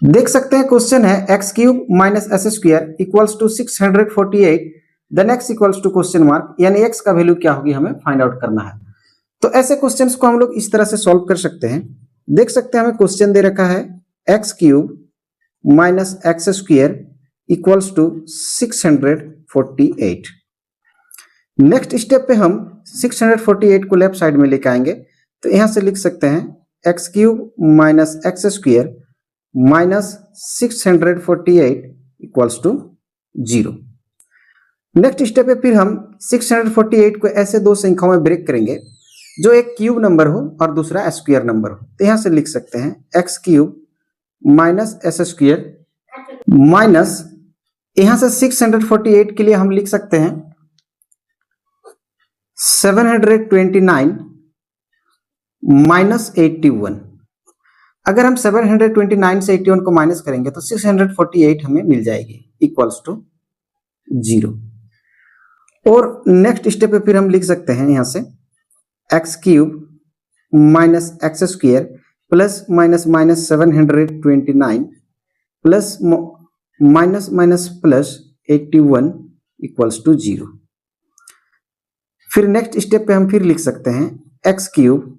देख सकते हैं क्वेश्चन है X cube minus S square equals to 648, then X equals to question mark, यानी एक्स का वैल्यू क्या होगी हमें फाइंड आउट करना है। तो ऐसे क्वेश्चंस को हम लोग इस तरह से सॉल्व कर सकते हैं। देख सकते हैं हमें क्वेश्चन दे रखा है X cube minus X square equals to 648। Next step पे हम 648 को लेफ्ट साइड में लेके आएंगे, तो यहां से लिख सकते हैं X cube minus X square minus 648 equals to 0। Next step पे फिर हम 648 को ऐसे दो संख्याओं में ब्रेक करेंगे जो एक क्यूब नंबर हो और दूसरा स्क्वायर नंबर हो। तो यहां से लिख सकते हैं X cube minus S square minus, यहां से 648 के लिए हम लिख सकते हैं 729 माइनस 81। अगर हम 729 से 81 को माइनस करेंगे तो 648 हमें मिल जाएगी इक्वल्स टू 0। और नेक्स्ट स्टेप पे फिर हम लिख सकते हैं यहां से X cube minus X square plus minus minus 729 plus minus minus plus 81 equals to 0। फिर नेक्स्ट स्टेप पे हम फिर लिख सकते हैं X cube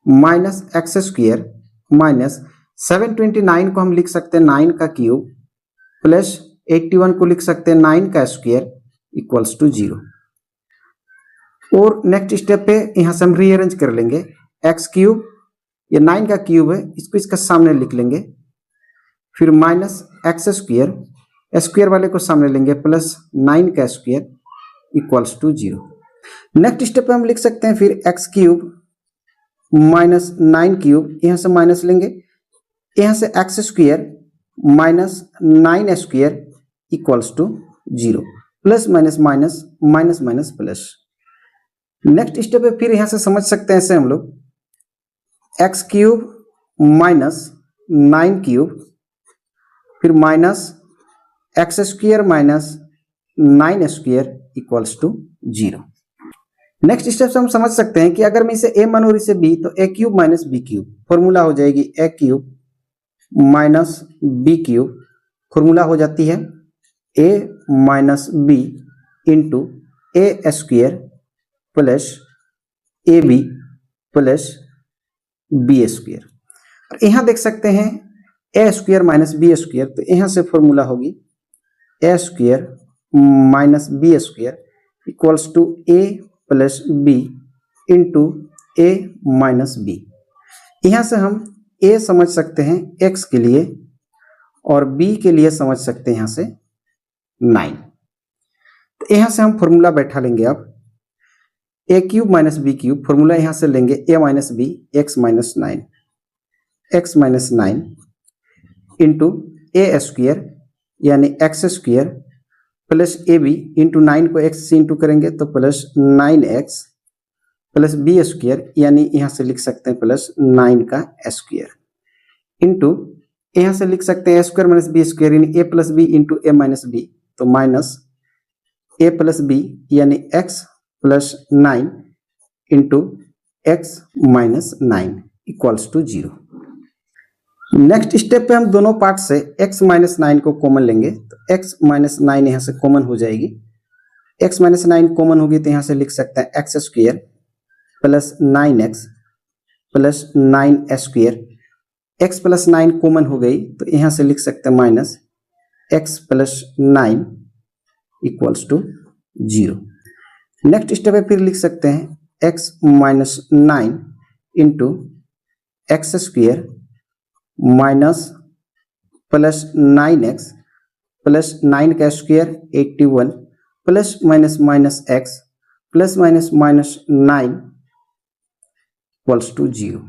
minus X square minus 729 को हम लिख सकते हैं 9 का क्यूब प्लस 81 को लिख सकते हैं 9 का स्क्वायर इक्वल्स टू 0। और नेक्स्ट स्टेप पे यहां से हम रीअरेंज कर लेंगे एक्स क्यूब, ये 9 का क्यूब है, इसको इसका सामने लिख लेंगे, फिर माइनस एक्स स्क्वायर, स्क्वायर वाले को सामने लेंगे प्लस 9 का square equals to 0। Next step पे हम लिख सकते हैं फिर एक्स क्यूब माइनस 9 क्यूब, यहां से माइनस लेंगे, यहां से X square minus 9 square equals to 0, plus minus minus minus minus plus. Next step पे फिर यहां से समझ सकते हैं ऐसे हम लोग एक्स क्यूब माइनस 9 क्यूब फिर minus X square minus 9 square equals to 0। Next step से हम समझ सकते हैं कि अगर मैं इसे ए मानूं और इसे बी तो A cube minus B cube, formula हो जाएगी A cube minus B cube, formula हो जाती है A minus B into A square plus A B plus B square. और यहां देख सकते हैं A square minus B square, तो यहां से फॉर्मूला होगी A square minus B square equals to A plus B into A minus B. यहां से हम ए समझ सकते हैं एक्स के लिए और बी के लिए समझ सकते हैं यहां से 9। तो यहां से हम फॉर्मूला बैठा लेंगे। अब A cube minus B cube, formula यहां से लेंगे A minus B X minus 9, X minus 9 into A square यानी X square plus A B into 9 को एक्स से इंटू करेंगे तो plus 9x plus B square, यानी यहां से लिख सकते हैं प्लस 9 का स्क्वायर इंटू यहां से लिख सकते हैं A square minus B square यानी A plus B into A minus B, तो माइनस ए प्लस बी यानी X plus 9 into X minus 9 equals to 0। Next step पे हम दोनों पार्ट से x माइनस 9 को कॉमन लेंगे, तो x माइनस 9 यहाँ से कॉमन हो जाएगी, x माइनस 9 कॉमन होगी तो यहाँ से लिख सकते हैं X square plus 9x plus 9 square, x plus 9 common हो गई तो यहाँ से लिख सकते हैं minus x plus 9 equals to 0। Next step पे फिर लिख सकते हैं x minus 9 into X square minus plus 9x plus 9 का square 81 plus minus minus x plus minus minus 9 equals to 0।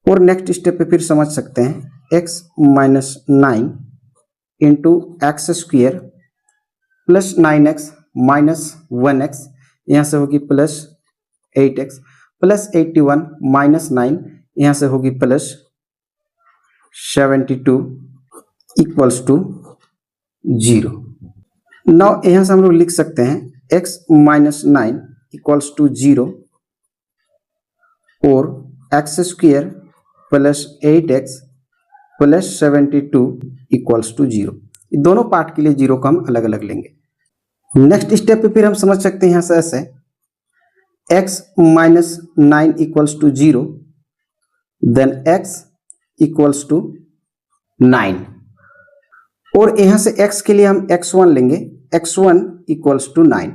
और नेक्स्ट स्टेप पे फिर समझ सकते हैं x minus 9 into X square plus 9x minus 1x, यहाँ से होगी प्लस 8x प्लस 81 माइनस 9, यहाँ से होगी प्लस 72 इक्वल्स टू 0। नाउ यहां से हम लोग लिख सकते हैं x माइनस 9 इक्वल्स टू 0 और X square plus 8x plus 72 equals to 0। दोनों पार्ट के लिए 0 को हम अलग अलग लेंगे। नेक्स्ट स्टेप पे फिर हम समझ सकते हैं यहाँ से ऐसे, x minus 9 equals to 0, then x equals to 9, और यहाँ से x के लिए हम x1 लेंगे, x1 इक्वल्स टू 9।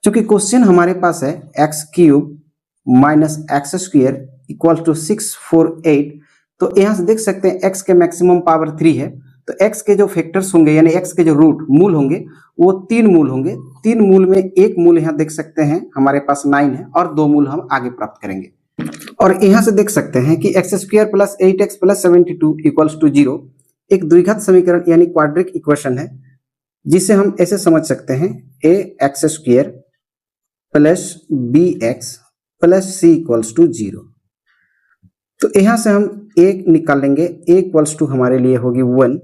क्योंकि क्वेश्चन हमारे पास है X cube minus X square equal to 648, तो यहाँ से देख सकते हैं x के मैक्सिमम पावर 3 है, तो x के जो फैक्टर्स होंगे यानी x के जो रूट मूल होंगे वो 3 मूल होंगे। 3 मूल में एक मूल यहाँ देख सकते हैं हमारे पास 9 है, और 2 मूल हम आगे प्राप्त करेंगे। और यहाँ से देख सकते हैं कि X square plus 8x plus 72 equals to 0 एक द्विघात समीकरण यानी क्वाड्रिक इक्वेशन है, जिसे हम ऐसे समझ सकते हैं a X square plus B X plus C equals to 0। तो यहाँ से हम a निकाल लेंगे, a इक्वल्स टू हमारे लिए होगी 1,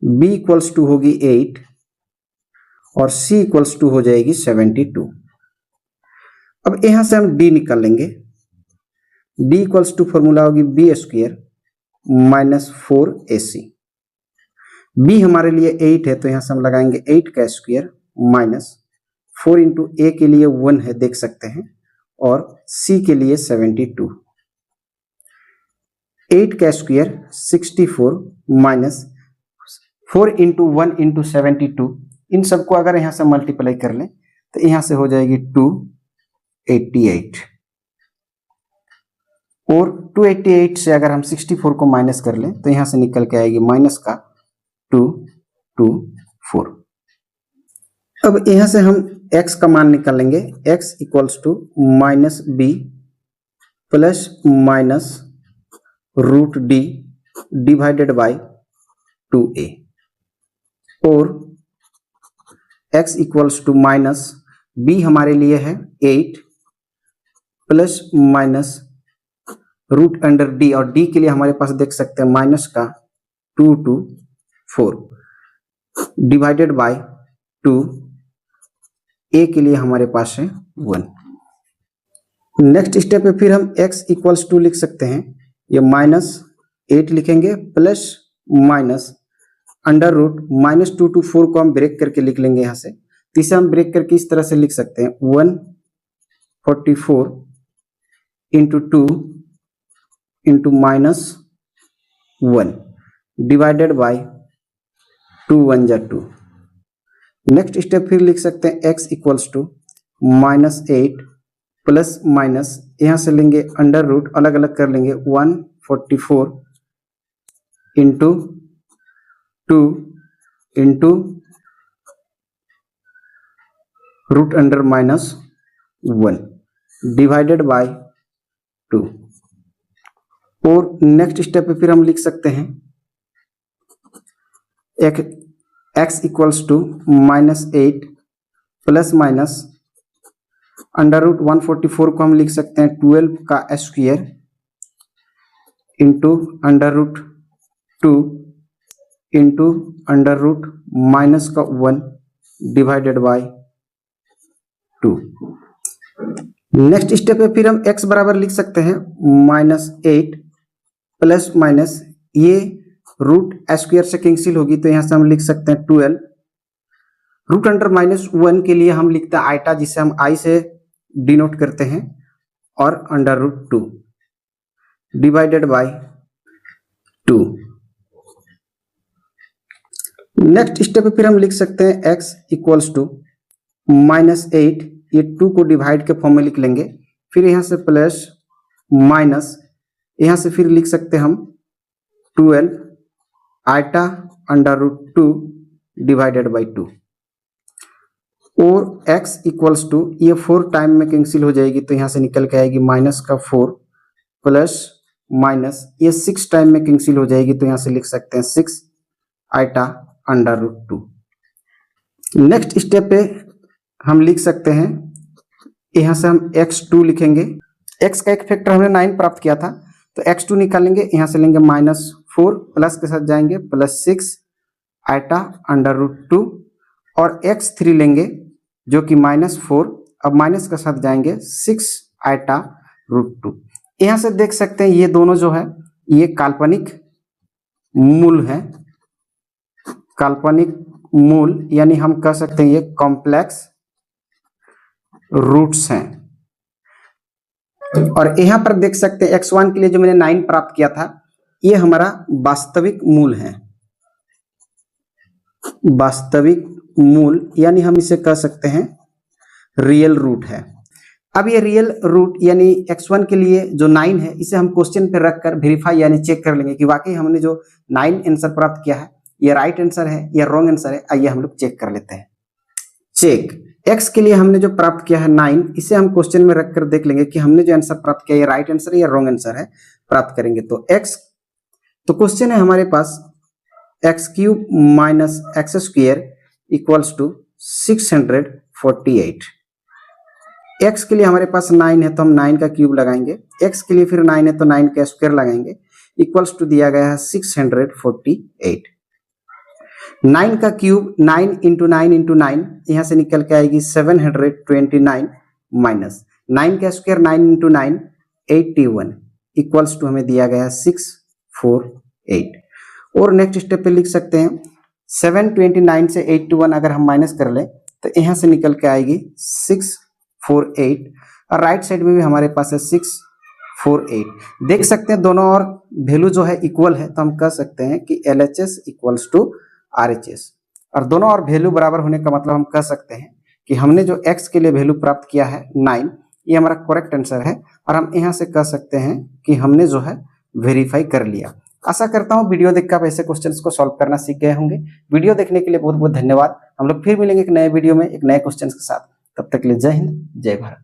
b इक्वल्स टू होगी 8 और c इक्वल्स टू हो जाएगी 72। अब यहाँ से हम d निकाल लेंगे, d इक्वल्स टू फॉर्मूला होगी b square minus 4ac। b हमारे लिए 8 है, तो यहाँ से हम लगाएंगे 8 का स्क्वायर माइनस 4 इंटू a के लिए 1 है देख सकते हैं, और c के लिए 72। 8 का स्क्वायर 64 माइनस 4 इंटू 1 इंटू 72, इन सबको अगर यहाँ से मल्टीप्लाई कर लें तो यहाँ से हो जाएगी 288, और 288 से अगर हम 64 को माइनस कर लें तो यहाँ से निकल के आएगी माइनस का 224। अब यहाँ से हम x का मान निकाल लेंगे, x equals to minus B plus minus root D divided by 2a, और x equals to minus b हमारे लिए है 8 plus minus root under d, और d के लिए हमारे पास देख सकते हैं माइनस का 224 डिवाइडेड बाय 2, a के लिए हमारे पास है 1। नेक्स्ट स्टेप पे फिर हम x इक्वल्स टू लिख सकते हैं, ये माइनस 8 लिखेंगे plus minus under root minus 2 to 4 को हम ब्रेक करके लिख लेंगे यहाँ से, तो इसे हम ब्रेक करके इस तरह से लिख सकते हैं 144 into 2 into minus 1 divided by 2 1 जा 2। नेक्स्ट स्टेप फिर लिख सकते हैं x equals to minus 8 plus minus यहाँ से लेंगे अंडर रूट, अलग अलग कर लेंगे 144 into 2 into root under minus 1 divided by 2। और नेक्स्ट स्टेप पे फिर हम लिख सकते हैं x equals to minus 8 plus minus under root 144 को हम लिख सकते हैं 12 का square into under root 2 into under root minus का 1 डिवाइडेड बाय 2। नेक्स्ट स्टेप पे फिर हम x बराबर लिख सकते हैं माइनस 8 प्लस माइनस ये रूट स्क्वायर से कैंसिल होगी, तो यहाँ से हम लिख सकते हैं 12 रूट अंडर माइनस 1 के लिए हम लिखते हैं आइटा, जिसे हम i से डिनोट करते हैं, और under root 2 divided by 2। Next step पे फिर हम लिख सकते हैं x इक्वल्स टू माइनस 8, ये 2 को डिवाइड के फॉर्म में लिख लेंगे, फिर यहाँ से प्लस माइनस यहाँ से फिर लिख सकते हैं हम 12 iota under root 2 divided by 2, और x इक्वल्स टू ये 4 टाइम में कैंसिल हो जाएगी, तो यहाँ से निकल के आएगी माइनस का 4 प्लस माइनस ये 6 टाइम में कैंसिल हो जाएगी, तो यहाँ से लिख सकते हैं 6 iota under root 2। Next step पे हम लिख सकते हैं, यहाँ से हम x2 लिखेंगे, x का एक फैक्टर हमने 9 प्राप्त किया था, तो x2 निकालेंगे, यहाँ से लेंगे माइनस 4 प्लस के साथ जाएंगे प्लस 6 आइटा अंडर रूट 2, और x3 लेंगे जो कि माइनस 4, अब माइनस के साथ जाएंगे 6 आइटा रूट 2। यहाँ से देख सकते हैं ये दोनों जो है ये काल्पनिक मूल है, काल्पनिक मूल यानी हम कह सकते हैं ये कॉम्प्लेक्स रूट्स हैं। और यहां पर देख सकते हैं x1 के लिए जो मैंने 9 प्राप्त किया था ये हमारा वास्तविक मूल है, वास्तविक मूल यानी हम इसे कह सकते हैं रियल रूट है। अब ये रियल रूट यानी x1 के लिए जो 9 है इसे हम क्वेश्चन पे रखकर वेरीफाई यानी चेक कर लेंगे कि वाकई हमने जो 9 आंसर प्राप्त किया है ये राइट आंसर है या रॉन्ग आंसर है। आइए हम लोग चेक कर लेते हैं। चेक x के लिए हमने जो प्राप्त किया है 9, इसे हम क्वेश्चन में रखकर देख लेंगे कि हमने जो आंसर प्राप्त किया ये राइट आंसर है या रॉन्ग आंसर है। प्राप्त करेंगे तो x, तो क्वेश्चन है हमारे पास x³ minus x² equals to 648। x के लिए हमारे पास 9 है तो हम 9 का क्यूब लगाएंगे, x के लिए फिर 9 है तो 9 का स्क्वायर लगाएंगे, इक्वल्स टू दिया गया है 648। 9 का क्यूब 9 इंटू 9 इंटू 9 यहाँ से निकल के आएगी 729 माइनस 9 का स्क्वायर 9 इंटू 9 81 इक्वल्स टू हमें दिया गया है 648। और नेक्स्ट स्टेप पे लिख सकते हैं 729 से 81 अगर हम माइनस कर लें तो यहाँ से निकल के आएगी 648 और राइट साइड में भी हमारे पास है 648। देख सकते हैं दोनों और वैल्यू जो है इक्वल है तो हम कह सकते हैं कि LHS इक्वल्स टू RHS और दोनों और वैल्यू बराबर होने का मतलब हम कह सकते हैं कि हमने जो x के लिए वैल्यू प्राप्त किया है 9 ये हमारा करेक्ट आंसर है और हम यहाँ से कह सकते हैं कि हमने जो है वेरीफाई कर लिया। आशा करता हूँ वीडियो देखकर आप ऐसे क्वेश्चंस को सॉल्व करना सीख गए होंगे। वीडियो देखने के लिए बहुत बहुत धन्यवाद। हम लोग फिर मिलेंगे एक नए वीडियो में एक नए क्वेश्चन के साथ। तब तक के लिए जय हिंद जय भारत।